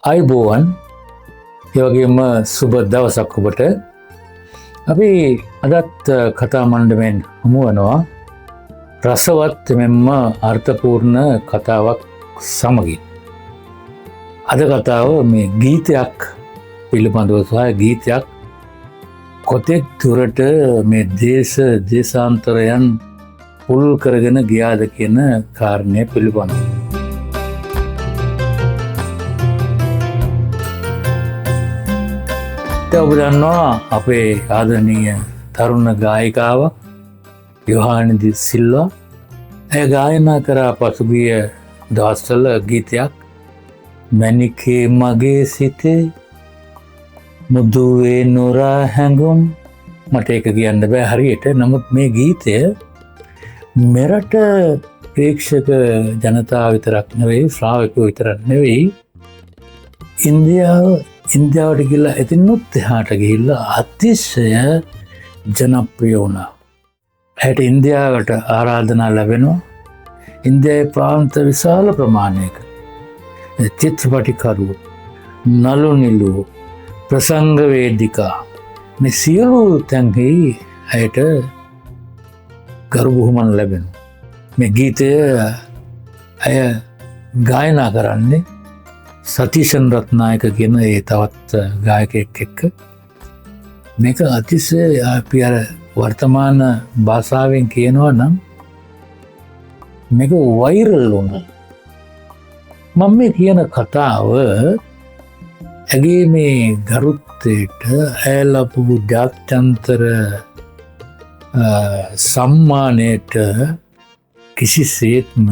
අයිබෝවන් යවගේම සුබ දවසක් ඔබට. අපි අදත් කතා මණ්ඩමෙන් හමුවනවා රසවත් මෙන්ම අර්ථපූර්ණ කතාවක් සමගින්. අද කතාව මේ ගීතයක් පිළිබඳව සහ ගීතයක් කොතෙක් දුරට මේ දේශාන්තරයන් පුල් කරගෙන ගියාද කියන කාරණය පිළිබඳව. ඔබ දන්නවා අපේ ආදරණීය තරුණ ගායිකාවක් යොහානි ඩි සිල්වා. ඇය ගායනා කරා පසුගිය දවස්වල ගීතයක් මැණිකේ මගේ සිතේ මුදුවේ නොරා හැඟුම්. මට ඒක කියන්න බෑ හරියට. නමුත් මේ ගීතය මෙරට ප්‍රේක්ෂක ජනතාව විතරක් නෙවෙයි, ශ්‍රාවකයෝ විතරක් නෙවෙයි, ඉන්දියාවට ගිහිල්ලා එතිනුත් එහාට ගිහිල්ලා අතිශය ජනප්‍රිය වුණා. ඇයට ඉන්දියාවට ආරාධනා ලැබෙනවා. ඉන්දියාවේ ප්‍රාන්ත විශාල ප්‍රමාණයක චිත්‍රපටිකරු, නළු නිළු, ප්‍රසංග වේදිකා මේ සියලු තැන්හි ඇයට ගරු බුහුමන් ලැබෙනවා. මේ ගීතය ඇය ගායනා කරන්නේ සතිෂන් රත්නායක කියන ඒ තවත් ගායකයෙක් එක්ක. මේක අතිශය අපි අර වර්තමාන භාෂාවෙන් කියනවා නම් මේක වෛරල් වුණා. මම මේ කියන කතාව ඇගේ මේ ගරුත්වයට ඇය ලබපු ජාත්‍යන්තර සම්මානයට කිසිසේත්ම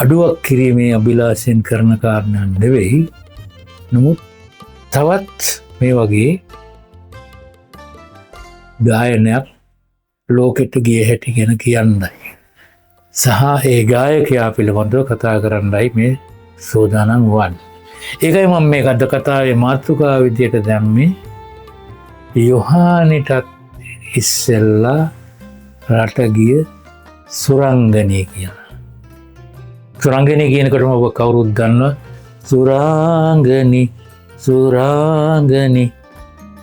අඩුවක් කිරීමේ අභිලාෂයෙන් කරන කාරණයක් නෙවෙයි. නමුත් තවත් මේ වගේ ගායනයක් ලෝකෙට ගිය හැටි ගැන කියන්නයි සහ ඒ ගායකයා පිළිබඳව කතා කරන්නයි මේ සූදානම් වන්නේ. ඒකයි මම මේ අද කතාවේ මාතෘකාව විදියට දැම්මේ යොහානිටත් ඉස්සෙල්ලා රට ගිය සුරංගනී කියලා. සුරංගනී කියනකොටම ඔබ කවුරුත් දන්නවා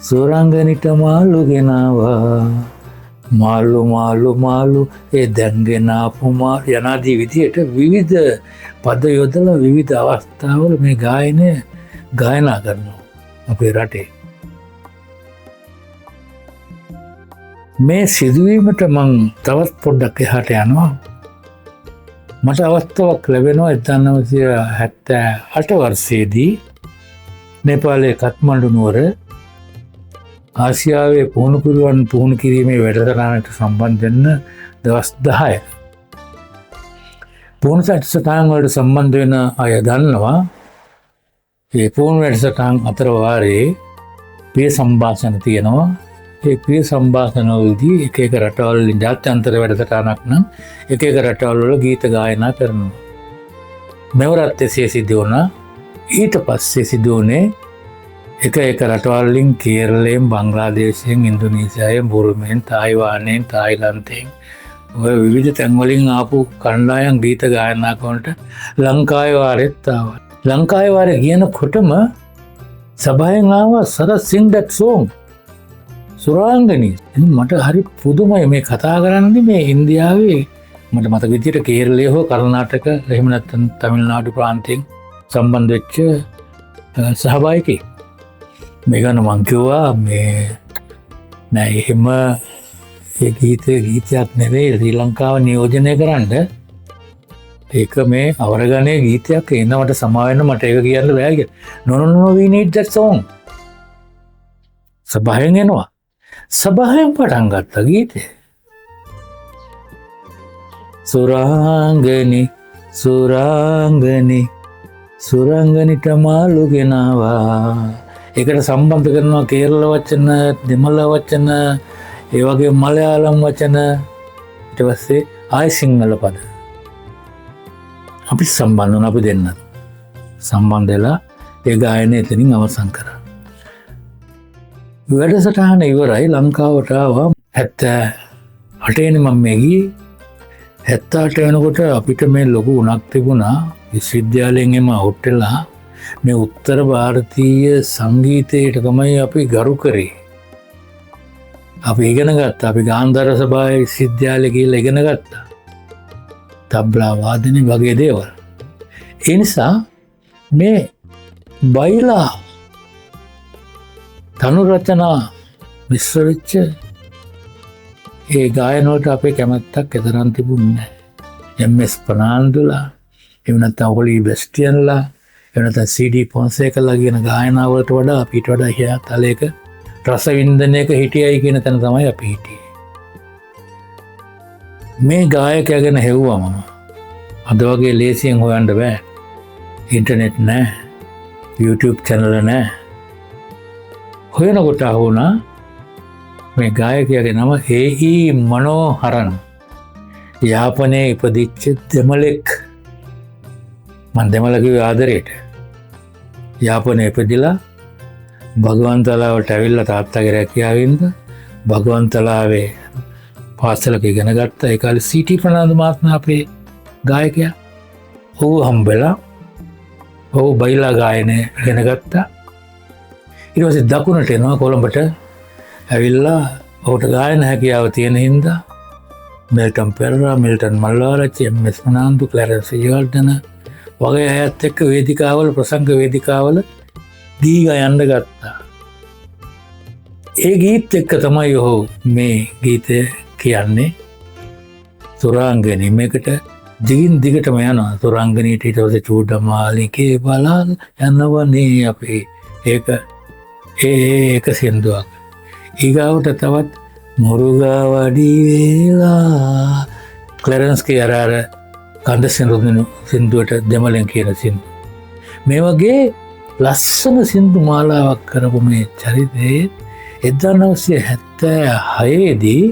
සුරංගනිට මාළු ගෙනවා මාළු ඒ දැන්ගෙනාපු යනාදී විදියට විවිධ පද යොදලා විවිධ අවස්ථාවල මේ ගායනා කරනවා අපේ රටේ. මේ සිදුවීමට මං තවත් පොඩ්ඩක් එහාට යනවා. මට අවස්ථාවක් ලැබෙනවා 1978 වර්ෂයේදී නේපාලයේ කත්මණ්ඩු නුවර ආසියාවේ පුහුණුකරුවන් පුහුණු කිරීමේ වැඩසටහනට සම්බන්ධ වෙන්න දවස් 10. පුහුණු වැඩසටහන් වලට සම්බන්ධ වෙන අය දන්නවා මේ පුහුණු වැඩසටහන් අතර වාරයේ ප්‍රිය සම්භාෂණ තියෙනවා. ඒ ප්‍රිය සම්භාෂණවලදී එක එක රටවල් වලින් ජාත්‍යන්තර වැඩසටහනක් නම් එක එක රටවල් වල ගීත ගායනා කරනවා. මෙවරත් එසේ සිදු වුණා. ඊට පස්සේ සිදු වුණේ එක එක රටවල් වලින් කේරළයෙන්, බංග්ලාදේශයෙන්, ඉන්දුනීසියාවෙන්, බුරුමෙන්, තායිවානයෙන්, තායිලන්තයෙන් ඔය විවිධ තැන් වලින් ආපු කණ්ඩායම් ගීත ගායනා කරනට ලංකාවේ වාරෙත් ආවා. ලංකාවේ වාරේ කියනකොටම සභාවෙන් ආවා "Sara sing that song" Suranganee. මට හරි පුදුමයි මේ කතා කරන්නේ මේ ඉන්දියාවේ මට මතක විදියට කේරළය හෝ කර්ණාටක එහෙම නැත්නම් තමිල්නාඩු ප්‍රාන්තයෙන් සම්බන්ධ වෙච්ච සහභාගිකයෙක්. මේ ගන්න මං කිව්වා මේ නෑ එහෙම ඒ ගීතයක් නෙවෙයි ශ්‍රී ලංකාව නියෝජනය කරන්න. ඒක මේ අවරගණයේ ගීතයක් එනවට සමාවෙන්න මට ඒක කියන්න බෑ කියලා. No we need that song. සභාවෙන් එනවා. සභාවෙන් පටන් ගත්ත ගීතය. සුරංගනිට මාළු ගෙනවා. ඒකට සම්බන්ධ කරනවා කේරළ වචන, දෙමළ වචන, ඒ වගේ මලයාලම් වචන, ඊට පස්සේ ආයි සිංහල පද. අපි සම්බන්ධ වුණා. අපි දෙන්න සම්බන්ධ වෙලා ඒ ගායනය එතනින් අවසන් කරා. වැඩසටහන ඉවරයි. ලංකාවට ආවා 78 මම මේ ගියේ. 78 වෙනකොට අපිට මේ ලොකු උණක් තිබුණා. විශ්වවිද්‍යාලයෙන් එම අවුට් වෙලා මේ උත්තර ಭಾರತೀಯ සංගීතයට තමයි අපි ගරු කරේ. අපි ඉගෙන ගත්තා. අපි ගාන්ධාර සභාවේ විශ්වවිද්‍යාලෙ ගිහිල්ලා ඉගෙන ගත්තා. තබ්ලා වාදනය වගේ දේවල්. ඒ නිසා මේ බයිලා තනු රචනා මිශ්‍ර වෙච්ච ඒ ගායනවලට අපේ කැමැත්තක් එතරම් තිබුණේ නැහැ. එම්.එස්. ප්‍රනාන්දුලා, එහෙම නැත්නම් ඔලි බෙස්ටියන්ලා, එහෙම නැත්නම් සී.ඩී. පොන්සේකලා කියන ගායනාවලට වඩා අපිට වඩා ඉහළ තලයක රස වින්දනයක හිටියයි කියන තැන තමයි අපි හිටියේ. මේ ගායකයා ගැන හෙව්වම අද වගේ ලේසියෙන් හොයන්න බෑ. ඉන්ටර්නෙට් නැහැ, YouTube channel නැහැ. හොයනකොට අහුණා මේ ගායකයාගේ නම ඒ.ඊ. මනෝහරන්. යාපනයේ ඉපදිච්ච දෙමළෙක්. මම දෙමළ කිව්වේ ආදරේට. යාපනයේ ඉපදිලා භගවන්තලාවට ඇවිල්ලා තාත්තගේ රැකියාවෙන්ද භගවන්තලාවේ පාසලක ඉගෙන ගත්තා. ඒ කාලේ සී.ටී. ප්‍රනාන්දු මහත්මයා අපේ ගායකයා. ඔහු හම්බෙලා ඔහු බයිලා ගායනය ඉගෙන ගත්තා. ඊට පස්සේ දකුණට එනවා කොළඹට. ඇවිල්ලා ඔහුට ගායන හැකියාව තියෙන හින්දා මෙල්ටන් පෙරේරා, මිල්ටන් මල්ලාරච්චි, එම්.එස්. ප්‍රනාන්දු, ක්ලැරන්ස් ජයවර්ධන වගේ අයත් එක්ක වේදිකාවල, ප්‍රසංග වේදිකාවල දී ගයන්න ගත්තා. ඒ ගීත් එක්ක තමයි ඔහු මේ ගීතය කියන්නේ. සුරාංගනී මේකට දිගින් දිගටම යනවා. සුරාංගනීට ඊට පස්සේ චූඩමාලිකේ බලන් යනවනේ අපේ ඒක සින්දුවක්. ඊගාවට තවත් මුරුගාවඩි වේලා ක්ලැරන්ස්ගේ අර කණ්ඩ සින්දුවට දෙමළෙන් කියන සින්දු. මේ වගේ ලස්සන සින්දු මාලාවක් කරපු මේ චරිතයේ 1976 දී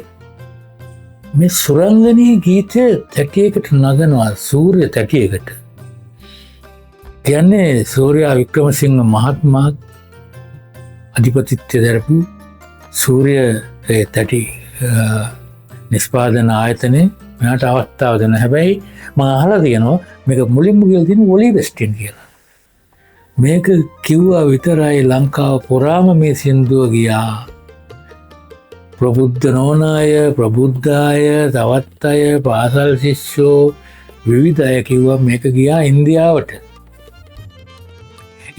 මේ සුරංගනී ගීතය තැටියකට නගනවා. සූර්ය තැටියකට. කියන්නේ සූර්යා වික්‍රමසිංහ මහත්මයා අධිපතිත්වය දරපු සූර්ය තැටි නිෂ්පාදන ආයතනයේ මෙයාට අවස්ථාව දෙන. හැබැයි මම අහලා තියෙනවා මේක මුලින්ම කියලා තියෙන ඔලි බෙස්ටින් කියලා. මේක කිව්වා විතරයි ලංකාව පුරාම මේ සින්දුව ගියා. ප්‍රබුද්ධ නොවන අය, ප්‍රබුද්ධ අය, තවත් අය, පාසල් ශිෂ්‍යෝ විවිධ අය කිව්වා මේක ගියා ඉන්දියාවට.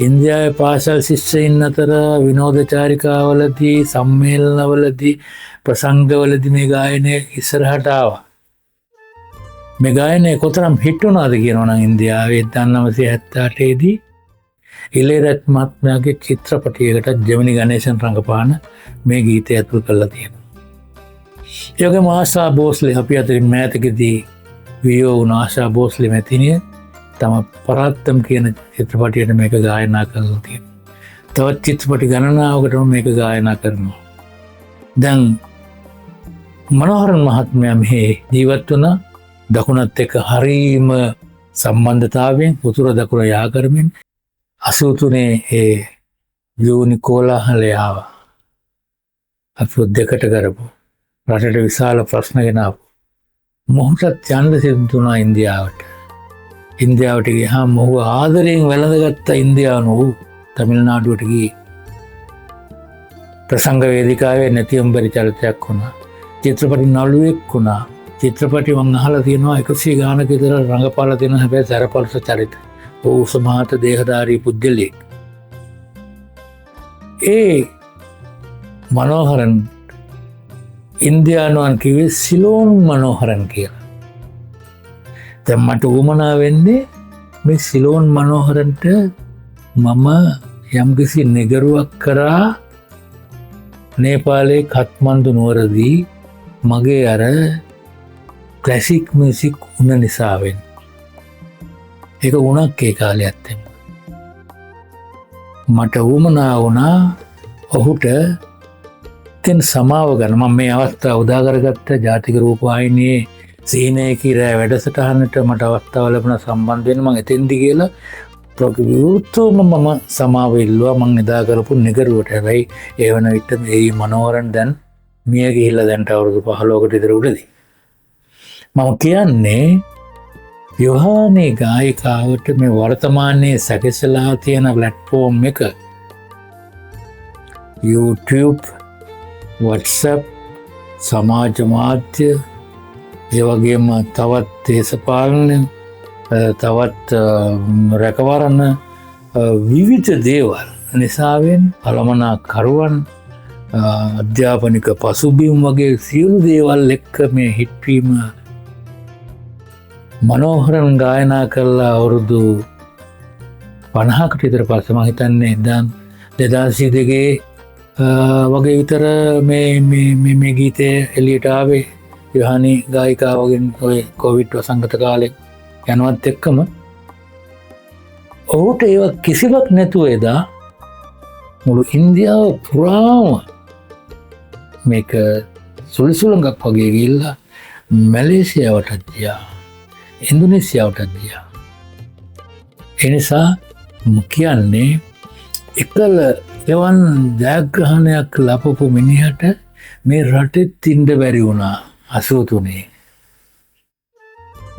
ඉන්දියාවේ පාසල් ශිෂ්‍යයින් අතර විනෝදචාරිකාවලදී, සම්මේලනවලදී, ප්‍රසංගවලදී මේ ගායනය ඉස්සරහට ආවා. මේ ගායනය කොතරම් හිට් වුණාද කියනවා නම් ඉන්දියාවේ 1978 දී ඉලේරත් මහත්මයාගේ චිත්‍රපටයකට ජෙමිනි ගණේෂන් රංගපාන මේ ගීතය ඇතුළු කරලා තියෙනවා. ඒ වගේම ආශා භෝස්ලේ අපි අතරින් මෑතකදී වියෝ වුණ ආශා භෝස්ලේ මැතිණිය තම පරාත්තම් කියන චිත්‍රපටයට මේක ගායනා කරලා තියෙනවා. තවත් චිත්‍රපටි ගණනාවකටම මේක ගායනා කරනවා. දැන් මනෝහරන් මහත්මයා මේ ජීවත් වුණ දකුණත් එක්ක හරීම සම්බන්ධතාවයෙන් උතුර දකුණ යා කරමින් 83 ඒ ජූනි කෝලාහලය ආවා. අපු දෙකට කරපු රටට විශාල ප්‍රශ්න ගෙනාවු. මොහොතත් යන්න සිදුුණා ඉන්දියාවට. ඉන්දියාවට ගියාම ඔහු ආදරයෙන් වැළඳගත්ත ඉන්දියානු තමිල්නාඩුවට ගියේ. ප්‍රසංග වේදිකාවේ නැතිවම්බරි චරිතයක් වුණා. චිත්‍රපටි නළුවෙක් වුණා. චිත්‍රපටි මං අහලා තියෙනවා 100 ගානක විතර රංගපාලා තියෙන හැබැයි සරපල්ස චරිත. ඔහු සමහත දේහධාරී පුද්ගලයෙක්. ඒ මනෝහරන් ඉන්දියානුවන් කිව්වේ සිලෝන් මනෝහරන් කියලා. දැන් මට උවමනා වෙන්නේ මේ සිලෝන් මනෝහරන්ට මම යම්කිසි නිගරුවක් කරා නේපාලයේ කත්මන්දු නුවරදී මගේ අර ක්ලාසික් මියුසික් උන නිසාවෙන්. ඒක උණක් ඒ කාලේ ඇත්තෙම. මට උවමනා වුණා ඔහුට තෙන් සමාව ගන්න. මම මේ අවස්ථාව උදා කරගත්ත ජාතික රූපවාහිනියේ සීනේ කිරෑ වැඩසටහනට මට අවස්ථාව ලැබුණ සම්බන්ධ වෙන්න මම එතෙන්දි කියලා ප්‍රතිවිරුද්ධව මම සමාව ඉල්ලුවා මම එදා කරපු නිගරුවට. හැබැයි ඒ වන විට මේ මනෝහරන් දැන් මිය ගිහිල්ලා දැන්ට අවුරුදු 15කට විතර උඩදී. මම කියන්නේ යොහානි ගායිකාවට මේ වර්තමානයේ සැකසලා තියෙන ප්ලැට්ෆෝම් එක YouTube, WhatsApp, සමාජ මාධ්‍ය, ඒ වගේම තවත් දේශපාලන, තවත් රැකවරණ විවිධ දේවල් නිසාවෙන් කළමනාකරුවන්, අධ්‍යාපනික පසුබිම් වගේ සියලු දේවල් එක්ක මේ හිට්වීම මනෝහරන් ගායනා කරලා අවුරුදු 50කට විතර පස්සේ මම හිතන්නේ 2002 වගේ විතර මේ ගීතය එළියට ආවේ. යොහානි ගායිකාවගෙන් ඔය කොවිඩ් වසංගත කාලේ යනවත් එක්කම ඔහුට ඒව කිසිවක් නැතුව එදා මුළු ඉන්දියාව පුරාම මේක සුළුසුළඟක් වගේ ගිහිල්ලා මැලේසියාවටත් ගියා, ඉන්දුනීසියාවටත් ගියා. එනිසා කියන්නේ එකල එවන් ජයග්‍රහණයක් ලබපු මිනිහට මේ රටෙත් ඉන්න බැරි වුණා 83.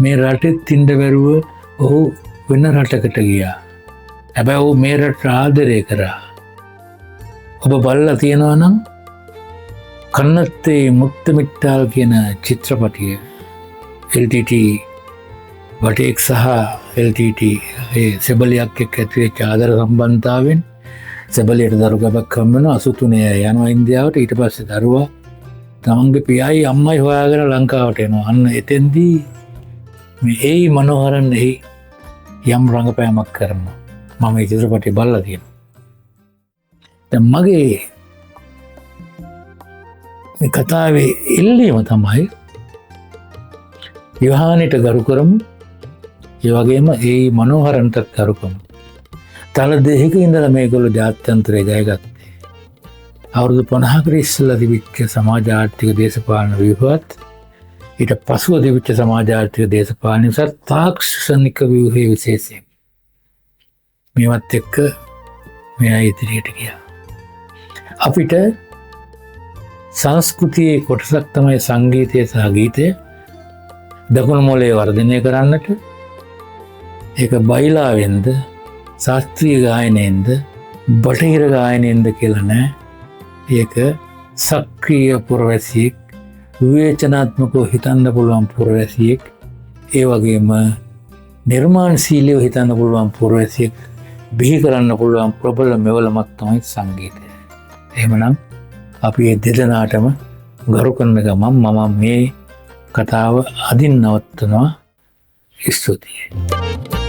මේ රටෙත් ඉන්න බැරුව ඔහු වෙන රටකට ගියා. හැබැයි ඔහු මේ රට ආදරය කරා. ඔබ බලලා තියෙනවා නම් කන්නත්තේ මුත්තමිට්ටාල් කියන චිත්‍රපටිය LTT වටේක් සහ LTT සෙබලියක් එක්ක ඇතිවෙච්ච ආදර සම්බන්ධතාවෙන් සෙබලියට දරු ගබක් හම්බ වෙනවා. 83 යනවා ඉන්දියාවට. ඊට පස්සේ දරුවා තමන්ගේ පියයි අම්මයි හොයාගෙන ලංකාවට එනවා. අන්න එතෙන්දී මේ ඒ මනෝහරන් එහි යම් රංගපෑමක් කරනවා. මම මේ චිත්‍රපටිය බලලා තියෙනවා. දැන් මගේ මේ කතාවේ එල්ලීම තමයි යොහානිට ගරු කරමු, ඒ වගේම ඒ මනෝහරන්ට ගරු කරමු. තල දෙහික ඉඳලා මේගොල්ලෝ ජාත්‍යන්තරය ජයගත්තේ. අවුරුදු 50කට ඉස්සෙල්ලා තිබිච්ච සමාජ ආර්ථික දේශපාලන ව්‍යුහවත්, ඊට පසුව තිබිච්ච සමාජ ආර්ථික දේශපාලන සහ තාක්ෂණික ව්‍යුහයේ විශේෂයෙන් මේවත් එක්ක මෙයා ඉදිරියට ගියා. අපිට සංස්කෘතියේ කොටසක් තමයි සංගීතය සහ ගීතය. දකුණු මොලේ වර්ධනය කරන්නට ඒක බයිලාවෙන්ද, ශාස්ත්‍රීය ගායනයෙන්ද, බටහිර ගායනයෙන්ද කියලා නෑ. ඒක සක්‍රීය පුරවැසියෙක්, විවේචනාත්මකව හිතන්න පුළුවන් පුරවැසියෙක්, ඒ වගේම නිර්මාණශීලීව හිතන්න පුළුවන් පුරවැසියෙක් බිහි කරන්න පුළුවන් ප්‍රබල මෙවලමක් තමයි සංගීතය. එහෙමනම් අපි මේ දෙදෙනාටම ගරු කරන ගමන් මම මේ කතාව අදින් නවත්තනවා. ස්තුතියි.